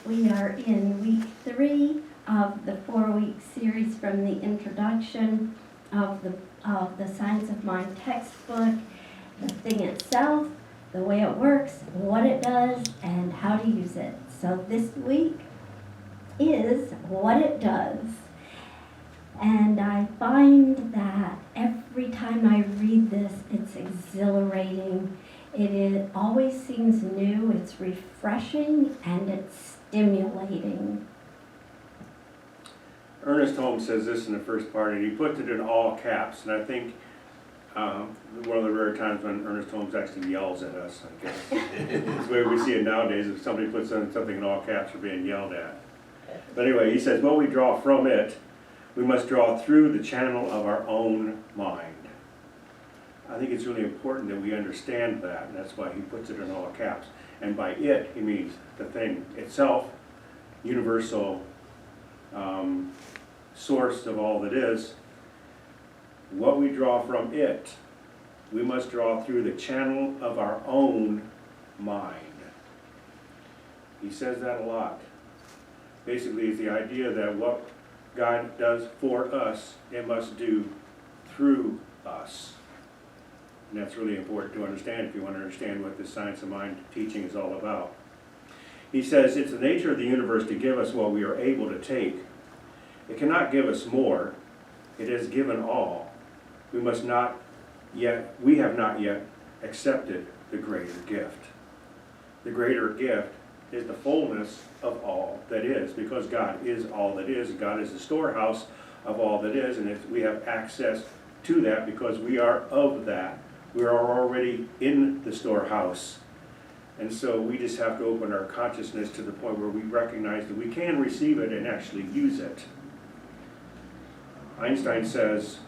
We are in week 3 of the 4-week series from the introduction of the Science of Mind textbook, the thing itself, the way it works, what it does, and how to use it. So this week is what it does. And I find that every time I read this, it's exhilarating. It always seems new, it's refreshing, and it's stimulating. Ernest Holmes says this in the first part, and he puts it in all caps. And I think one of the rare times when Ernest Holmes actually yells at us, I guess. It's the way we see it nowadays. If somebody puts something in all caps, we're being yelled at. But anyway, he says, what we draw from it, we must draw through the channel of our own mind. I think it's really important that we understand that, and that's why he puts it in all caps. And by it, he means the thing itself, universal source of all that is. What we draw from it, we must draw through the channel of our own mind. He says that a lot. Basically, it's the idea that what God does for us, it must do through us. And that's really important to understand if you want to understand what this Science of Mind teaching is all about. He says it's the nature of the universe to give us what we are able to take. It cannot give us more. It has given all. We have not yet accepted the greater gift. The greater gift is the fullness of all that is, because God is all that is. God is the storehouse of all that is, and if we have access to that because we are of that. We are already in the storehouse. And so we just have to open our consciousness to the point where we recognize that we can receive it and actually use it. Einstein says,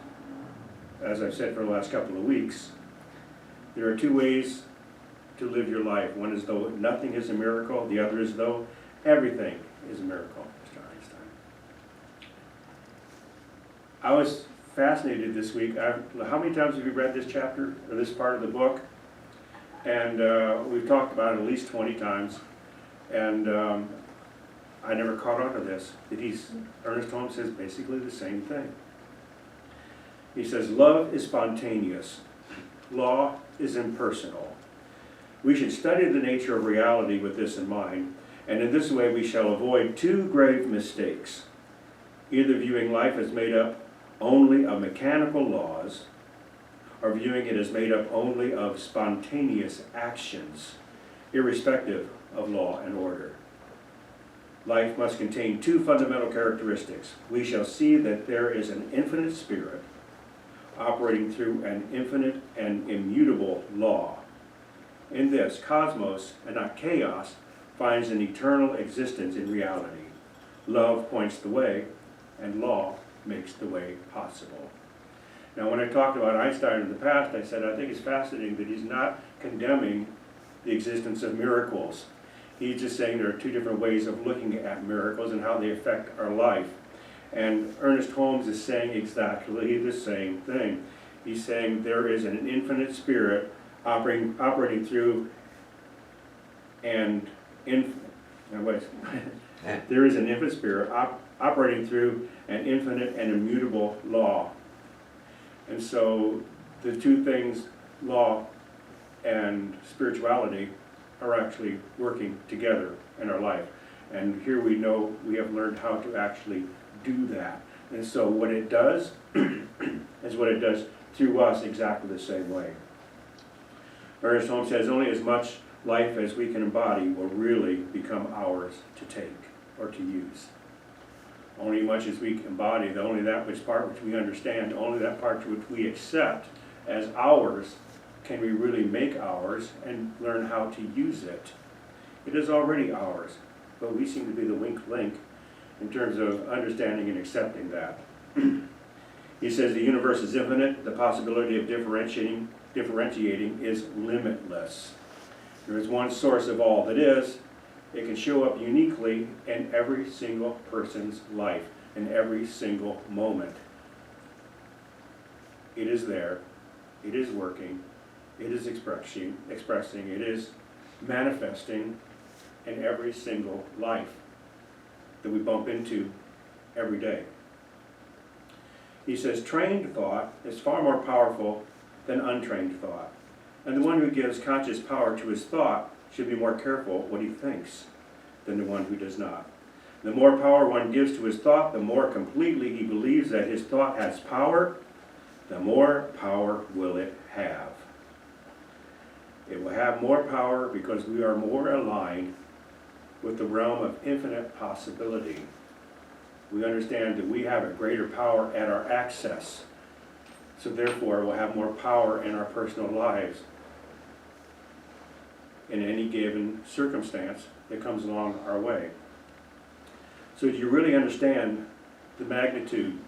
as I've said for the last couple of weeks, there are 2 ways to live your life. One is though nothing is a miracle. The other is though everything is a miracle, Mr. Einstein. I was fascinated this week. How many times have you read this chapter, or this part of the book? And we've talked about it at least 20 times. And I never caught on to this. Ernest Holmes says basically the same thing. He says, love is spontaneous. Law is impersonal. We should study the nature of reality with this in mind, and in this way we shall avoid 2 grave mistakes, either viewing life as made up only of mechanical laws, or viewing it as made up only of spontaneous actions, irrespective of law and order. Life must contain 2 fundamental characteristics. We shall see that there is an infinite spirit operating through an infinite and immutable law. In this, cosmos, and not chaos, finds an eternal existence in reality. Love points the way, and law makes the way possible. Now, when I talked about Einstein in the past, I said I think it's fascinating that he's not condemning the existence of miracles. He's just saying there are 2 different ways of looking at miracles and how they affect our life. And Ernest Holmes is saying exactly the same thing. He's saying there is an infinite spirit operating through there is an infinite spirit operating through an infinite and immutable law. And so the 2 things, law and spirituality, are actually working together in our life. And here we know we have learned how to actually do that. And so what it does is what it does through us exactly the same way. Ernest Holmes says only as much life as we can embody will really become ours to take or to use. Only much as we embody, only that part which we understand, only that part which we accept as ours, can we really make ours and learn how to use it. It is already ours, but we seem to be the weak link in terms of understanding and accepting that. He says the universe is infinite. The possibility of differentiating is limitless. There is one source of all that is. It can show up uniquely in every single person's life, in every single moment. It is there. It is working. It is expressing. It is manifesting in every single life. that we bump into every day. He says, trained thought is far more powerful than untrained thought. And the one who gives conscious power to his thought should be more careful what he thinks than the one who does not. The more power one gives to his thought, the more completely he believes that his thought has power, the more power will it have. It will have more power because we are more aligned with the realm of infinite possibility. We understand that we have a greater power at our access, so therefore we'll have more power in our personal lives in any given circumstance that comes along our way. So do you really understand the magnitude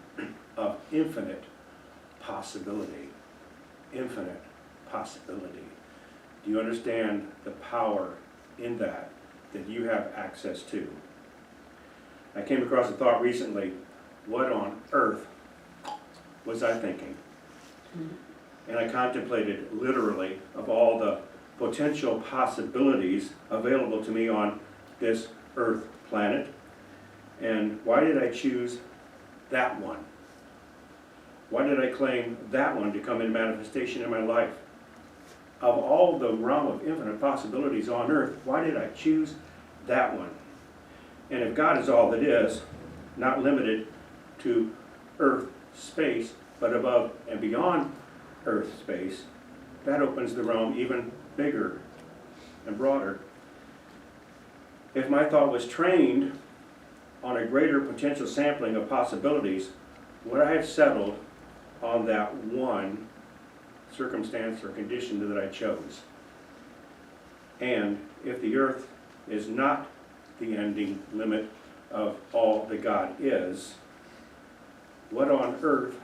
of infinite possibility? Infinite possibility. Do you understand the power in that you have access to? I came across a thought recently, what on earth was I thinking? And I contemplated literally of all the potential possibilities available to me on this earth planet. And why did I choose that one? Why did I claim that one to come in manifestation in my life? Of all the realm of infinite possibilities on earth, why did I choose that one? And if God is all that is, not limited to earth space, but above and beyond earth space, that opens the realm even bigger and broader. If my thought was trained on a greater potential sampling of possibilities, would I have settled on that one circumstance or condition that I chose? And if the earth is not the ending limit of all that God is, what on earth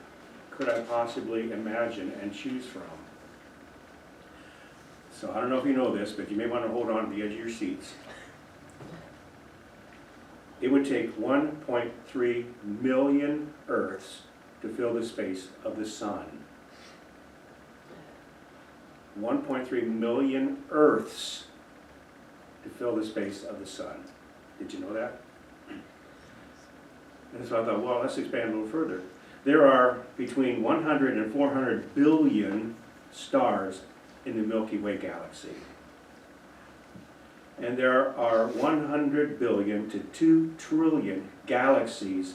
could I possibly imagine and choose from? So I don't know if you know this, but you may want to hold on to the edge of your seats. It would take 1.3 million Earths to fill the space of the sun. 1.3 million Earths to fill the space of the sun. Did you know that? And so I thought, well, let's expand a little further. There are between 100 and 400 billion stars in the Milky Way galaxy. And there are 100 billion to 2 trillion galaxies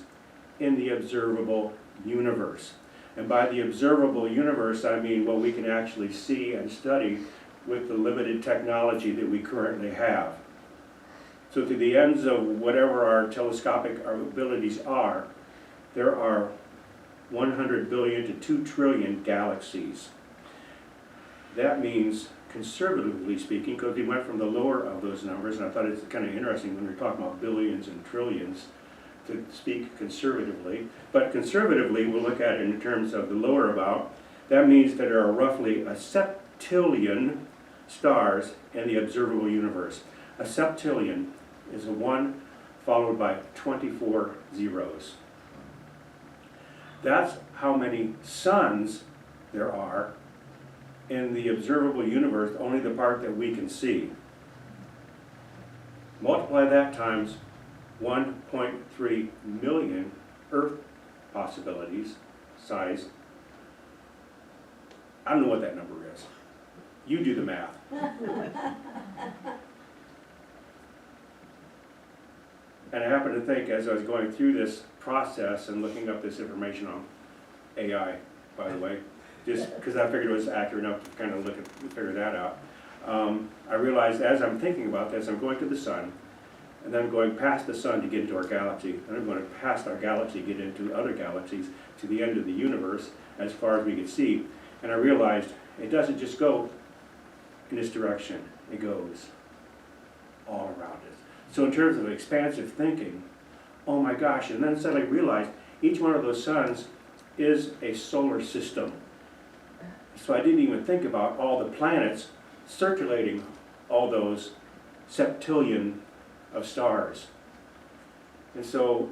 in the observable universe. And by the observable universe, I mean what we can actually see and study with the limited technology that we currently have. So to the ends of whatever our telescopic abilities are, there are 100 billion to 2 trillion galaxies. That means, conservatively speaking, because we went from the lower of those numbers, and I thought it's kind of interesting when we're talking about billions and trillions, to speak conservatively. But conservatively, we'll look at it in terms of the lower about. That means that there are roughly a septillion stars in the observable universe. A septillion is a 1 followed by 24 zeros. That's how many suns there are in the observable universe, only the part that we can see. Multiply that times 1.3 million Earth possibilities, size. I don't know what that number is. You do the math. And I happened to think as I was going through this process and looking up this information on AI, by the way, just because I figured it was accurate enough to kind of figure that out. I realized as I'm thinking about this, I'm going to the sun, and then I'm going past the sun to get into our galaxy, and I'm going past our galaxy to get into other galaxies to the end of the universe as far as we can see. And I realized it doesn't just go in this direction, it goes all around us. So in terms of expansive thinking, oh my gosh, and then suddenly I realized each one of those suns is a solar system. So I didn't even think about all the planets circulating all those septillion of stars. And so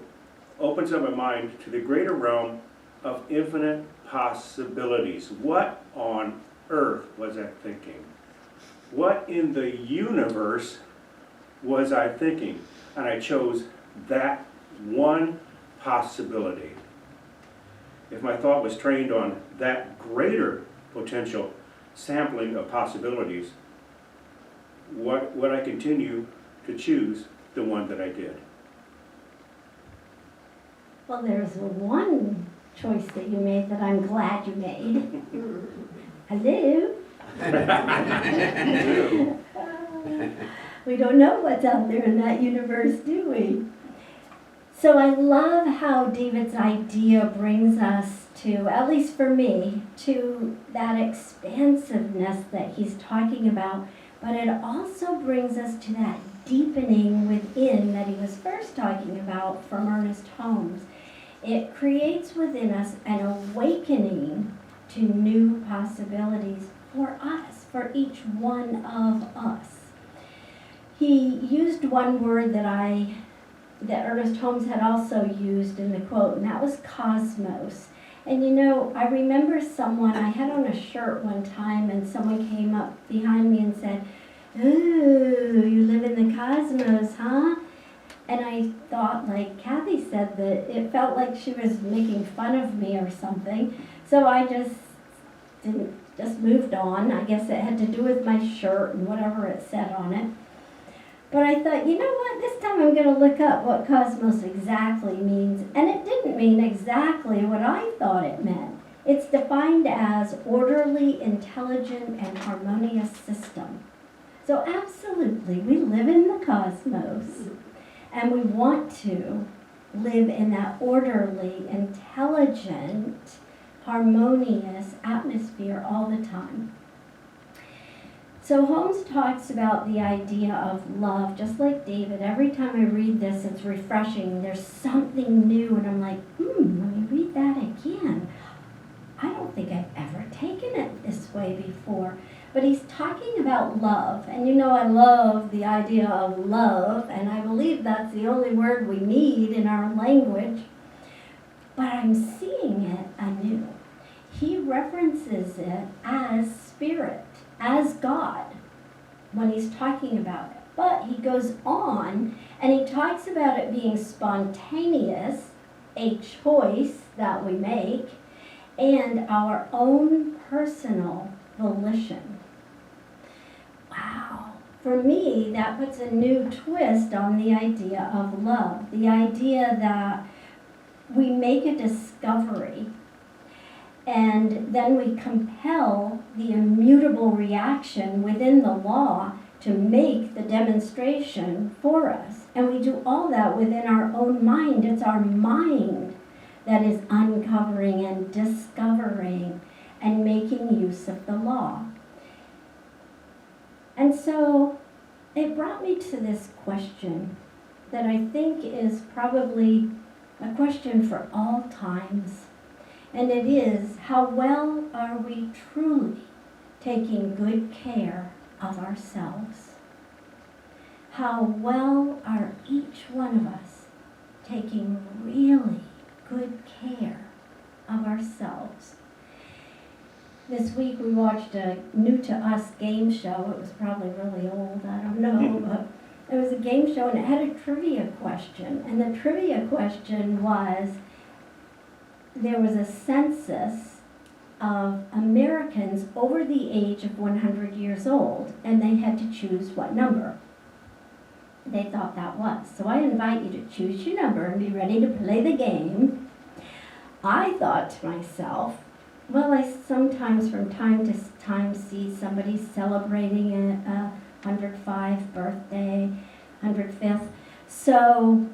opens up my mind to the greater realm of infinite possibilities. What on earth was I thinking? What in the universe was I thinking? And I chose that one possibility. If my thought was trained on that greater potential sampling of possibilities, would I continue to choose the one that I did? Well, there's one choice that you made that I'm glad you made. Hello? We don't know what's out there in that universe, do we? So I love how David's idea brings us to, at least for me, to that expansiveness that he's talking about, but it also brings us to that deepening within that he was first talking about from Ernest Holmes. It creates within us an awakening to new possibilities for us, for each one of us. He used one word that Ernest Holmes had also used in the quote, and that was cosmos. And you know, I remember I had on a shirt one time, and someone came up behind me and said, "Ooh, you live in the cosmos, huh?" And I thought, like Kathy said, that it felt like she was making fun of me or something. So I just moved on. I guess it had to do with my shirt and whatever it said on it. But I thought, you know what, this time I'm going to look up what cosmos exactly means. And it didn't mean exactly what I thought it meant. It's defined as orderly, intelligent, and harmonious system. So absolutely, we live in the cosmos. And we want to live in that orderly, intelligent, harmonious atmosphere all the time. So Holmes talks about the idea of love, just like David. Every time I read this, it's refreshing. There's something new, and I'm like, let me read that again. I don't think I've ever taken it this way before. But he's talking about love, and you know I love the idea of love, and I believe that's the only word we need in our language. But I'm seeing it anew. He references it as spirit, as God, when he's talking about it. But he goes on, and he talks about it being spontaneous, a choice that we make, and our own personal volition. Wow. For me, that puts a new twist on the idea of love. The idea that we make a discovery and then we compel the immutable reaction within the law to make the demonstration for us. And we do all that within our own mind. It's our mind that is uncovering and discovering and making use of the law. And so it brought me to this question that I think is probably a question for all times. And it is, how well are we truly taking good care of ourselves? How well are each one of us taking really good care of ourselves? This week we watched a new to us game show. It was probably really old, I don't know, but it was a game show and it had a trivia question. And the trivia question was, there was a census of Americans over the age of 100 years old, and they had to choose what number they thought that was. So I invite you to choose your number and be ready to play the game. I thought to myself, well, I sometimes from time to time see somebody celebrating a 105th birthday, 105th. So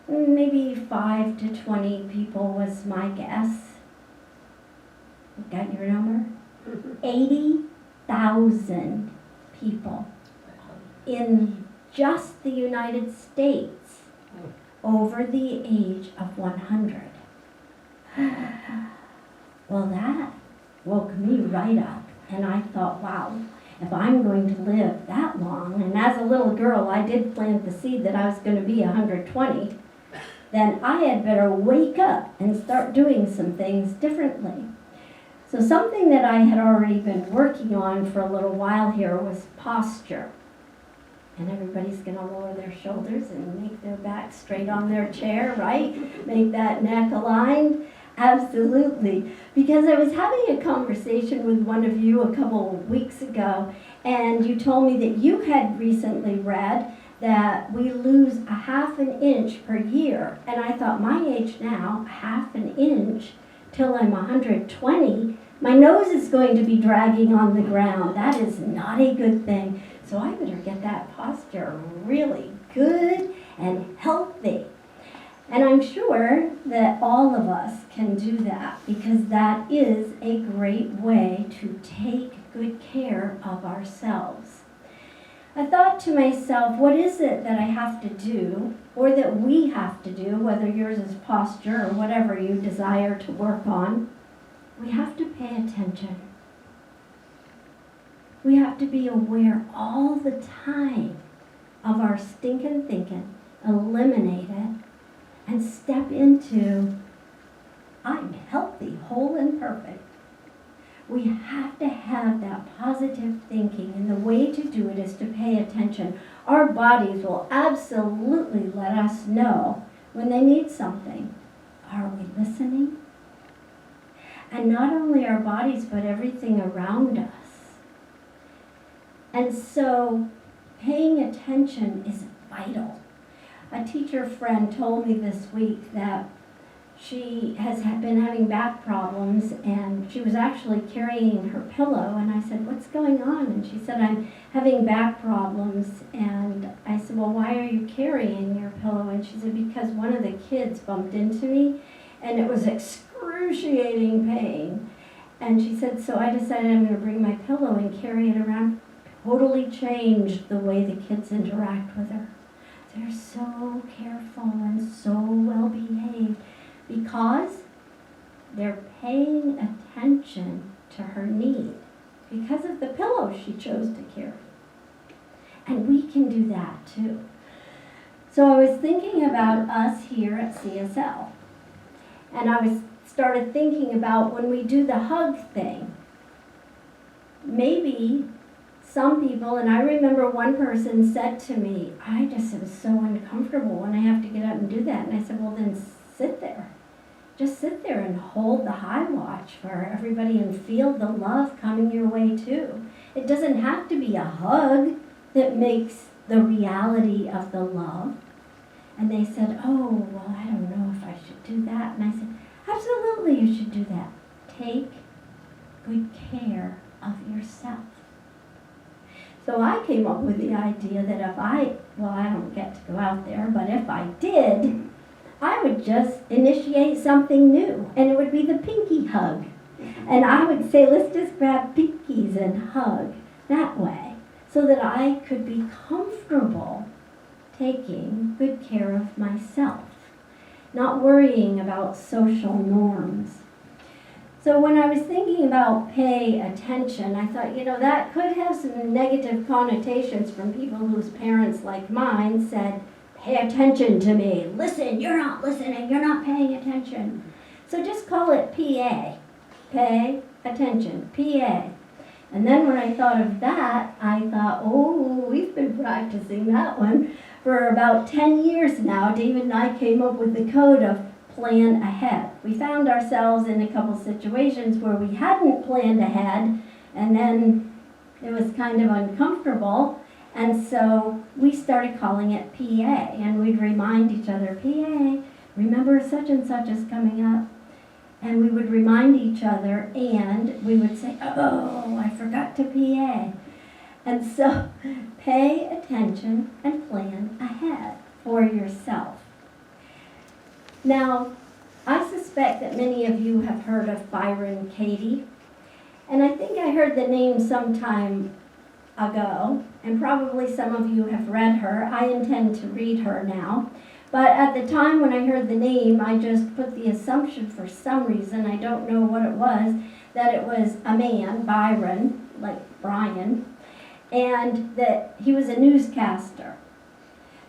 maybe 5 to 20 people was my guess. Got your number? 80,000 people in just the United States over the age of 100. Well, that woke me right up, and I thought, wow, if I'm going to live that long, and as a little girl I did plant the seed that I was going to be 120, then I had better wake up and start doing some things differently. So something that I had already been working on for a little while here was posture. And everybody's gonna lower their shoulders and make their back straight on their chair, right? Make that neck aligned. Absolutely. Because I was having a conversation with one of you a couple of weeks ago, and you told me that you had recently read that we lose a half an inch per year. And I thought, my age now, half an inch till I'm 120, my nose is going to be dragging on the ground. That is not a good thing. So I better get that posture really good and healthy. And I'm sure that all of us can do that, because that is a great way to take good care of ourselves. I thought to myself, what is it that I have to do, or that we have to do, whether yours is posture or whatever you desire to work on? We have to pay attention. We have to be aware all the time of our stinking thinking, eliminate it, and step into, I'm healthy, whole, and perfect. We have to have that positive thinking, and the way to do it is to pay attention. Our bodies will absolutely let us know when they need something. Are we listening? And not only our bodies, but everything around us. And so paying attention is vital. A teacher friend told me this week that she has been having back problems, and she was actually carrying her pillow, and I said, what's going on? And she said, I'm having back problems. And I said, well, why are you carrying your pillow? And she said, because one of the kids bumped into me, and it was excruciating pain. And she said, so I decided I'm going to bring my pillow and carry it around. Totally changed the way the kids interact with her. They're so careful and so well behaved because they're paying attention to her need because of the pillow she chose to carry. And we can do that too. So I was thinking about us here at CSL. And I started thinking about when we do the hug thing. Maybe some people, and I remember one person said to me, I just am so uncomfortable when I have to get up and do that. And I said, well, then sit there. Just sit there and hold the high watch for everybody and feel the love coming your way too. It doesn't have to be a hug that makes the reality of the love. And they said, oh, well, I don't know if I should do that. And I said, absolutely you should do that. Take good care of yourself. So I came up with the idea that if I don't get to go out there, but if I did, I would just initiate something new, and it would be the pinky hug. And I would say, let's just grab pinkies and hug that way, so that I could be comfortable taking good care of myself, not worrying about social norms. So when I was thinking about pay attention, I thought, that could have some negative connotations from people whose parents, like mine, said, pay attention to me. Listen, you're not listening, you're not paying attention. So just call it PA, pay attention, PA. And then when I thought of that, I thought, oh, we've been practicing that one for about 10 years now. David and I came up with the code of plan ahead. We found ourselves in a couple situations where we hadn't planned ahead, and then it was kind of uncomfortable, and so we started calling it PA, and we'd remind each other, PA, remember such and such is coming up, and we would remind each other, and we would say, oh, I forgot to PA. And so pay attention and plan ahead for yourself. Now, I suspect that many of you have heard of Byron Katie, and I think I heard the name some time ago, and probably some of you have read her. I intend to read her now, but at the time when I heard the name, I just put the assumption for some reason, I don't know what it was, that it was a man, Byron, like Brian, and that he was a newscaster.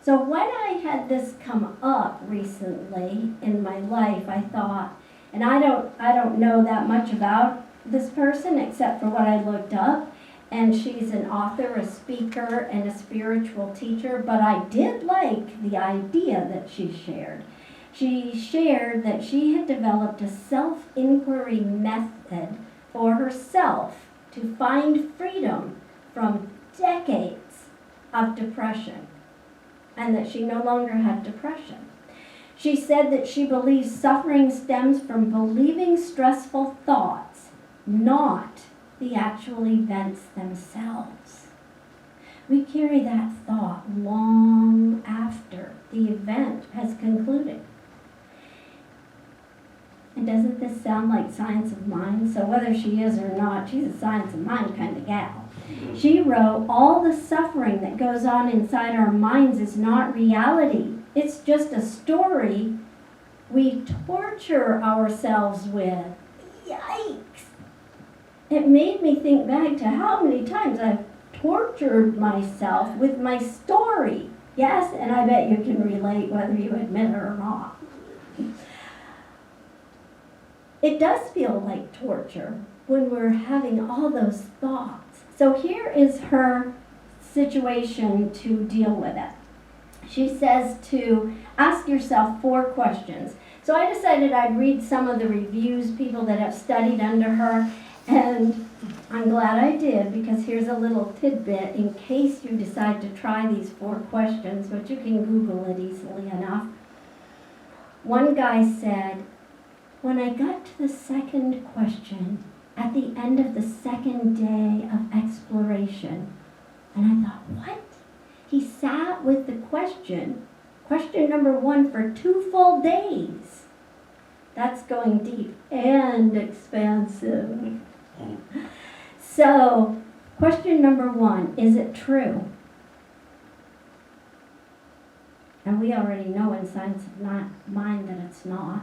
So when I had this come up recently in my life, I thought, and I don't know that much about this person except for what I looked up, and she's an author, a speaker, and a spiritual teacher, but I did like the idea that she shared. She shared that she had developed a self-inquiry method for herself to find freedom from decades of depression, and that she no longer had depression. She said that she believes suffering stems from believing stressful thoughts, not the actual events themselves. We carry that thought long after the event has concluded. And doesn't this sound like science of mind? So whether she is or not, she's a science of mind kind of gal. She wrote, all the suffering that goes on inside our minds is not reality. It's just a story we torture ourselves with. Yikes! It made me think back to how many times I've tortured myself with my story. Yes, and I bet you can relate whether you admit it or not. It does feel like torture when we're having all those thoughts. So here is her situation to deal with it. She says to ask yourself 4 questions. So I decided I'd read some of the reviews, people that have studied under her, and I'm glad I did, because here's a little tidbit in case you decide to try these 4 questions, which you can Google it easily enough. One guy said, when I got to the second question, at the end of the second day of exploration, and I thought, what? He sat with the question number 1, for 2 full days. That's going deep and expansive. So, question number 1, is it true? And we already know in science of mind that it's not.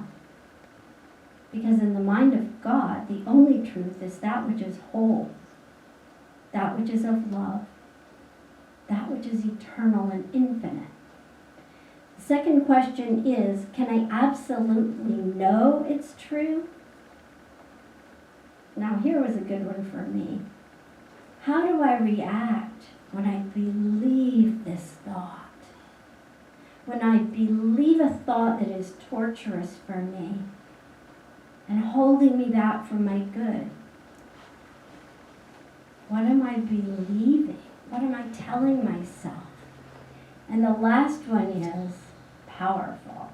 Because in the mind of God, the only truth is that which is whole, that which is of love, that which is eternal and infinite. The second question is, can I absolutely know it's true? Now here was a good one for me. How do I react when I believe this thought? When I believe a thought that is torturous for me and holding me back from my good? What am I believing? What am I telling myself? And the last one is powerful.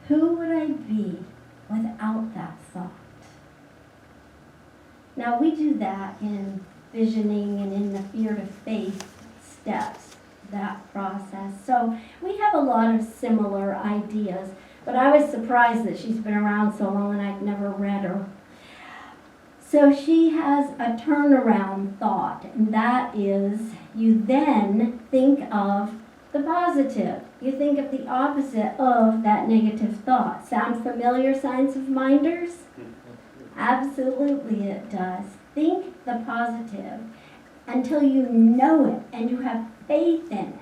Who would I be without that thought? Now we do that in visioning and in the fear to faith steps, that process. So we have a lot of similar ideas, but I was surprised that she's been around so long and I've never read her. So she has a turnaround thought, and that is you then think of the positive. You think of the opposite of that negative thought. Sound familiar, science of minders? Absolutely it does. Think the positive until you know it and you have faith in it.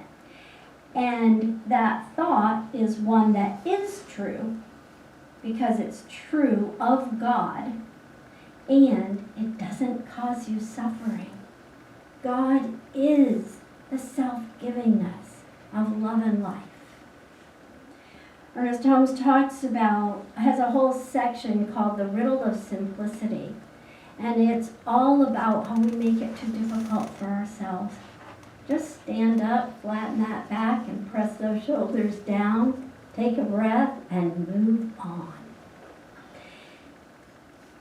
And that thought is one that is true because it's true of God and it doesn't cause you suffering. God is the self-givingness of love and life. Ernest Holmes has a whole section called The Riddle of Simplicity. And it's all about how we make it too difficult for ourselves. Just stand up, flatten that back, and press those shoulders down. Take a breath and move on.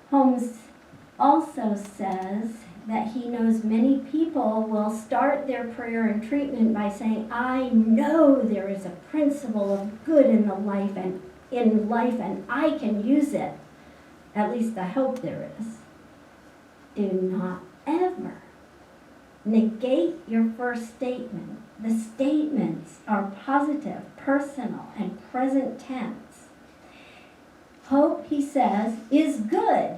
Holmes also says that he knows many people will start their prayer and treatment by saying, I know there is a principle of good in life and I can use it. At least I hope there is. Do not ever negate your first statement. The statements are positive, personal, and present tense. Hope, he says, is good.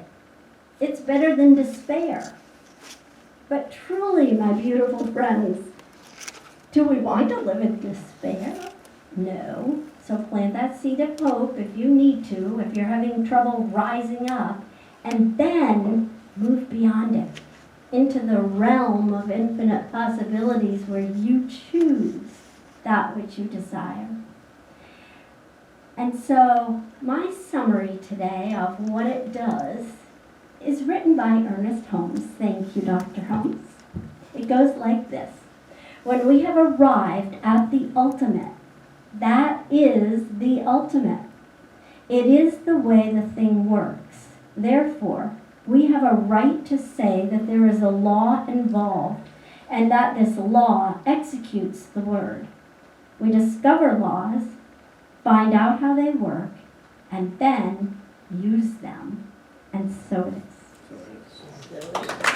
It's better than despair. But truly, my beautiful friends, do we want to live in despair? No. So plant that seed of hope if you need to, if you're having trouble rising up, and then move beyond it. into the realm of infinite possibilities where you choose that which you desire. And so my summary today of what it does is written by Ernest Holmes. Thank you, Dr. Holmes. It goes like this. When we have arrived at the ultimate, that is the ultimate. It is the way the thing works. Therefore, we have a right to say that there is a law involved and that this law executes the word. We discover laws, find out how they work, and then use them. And so it is. So it is.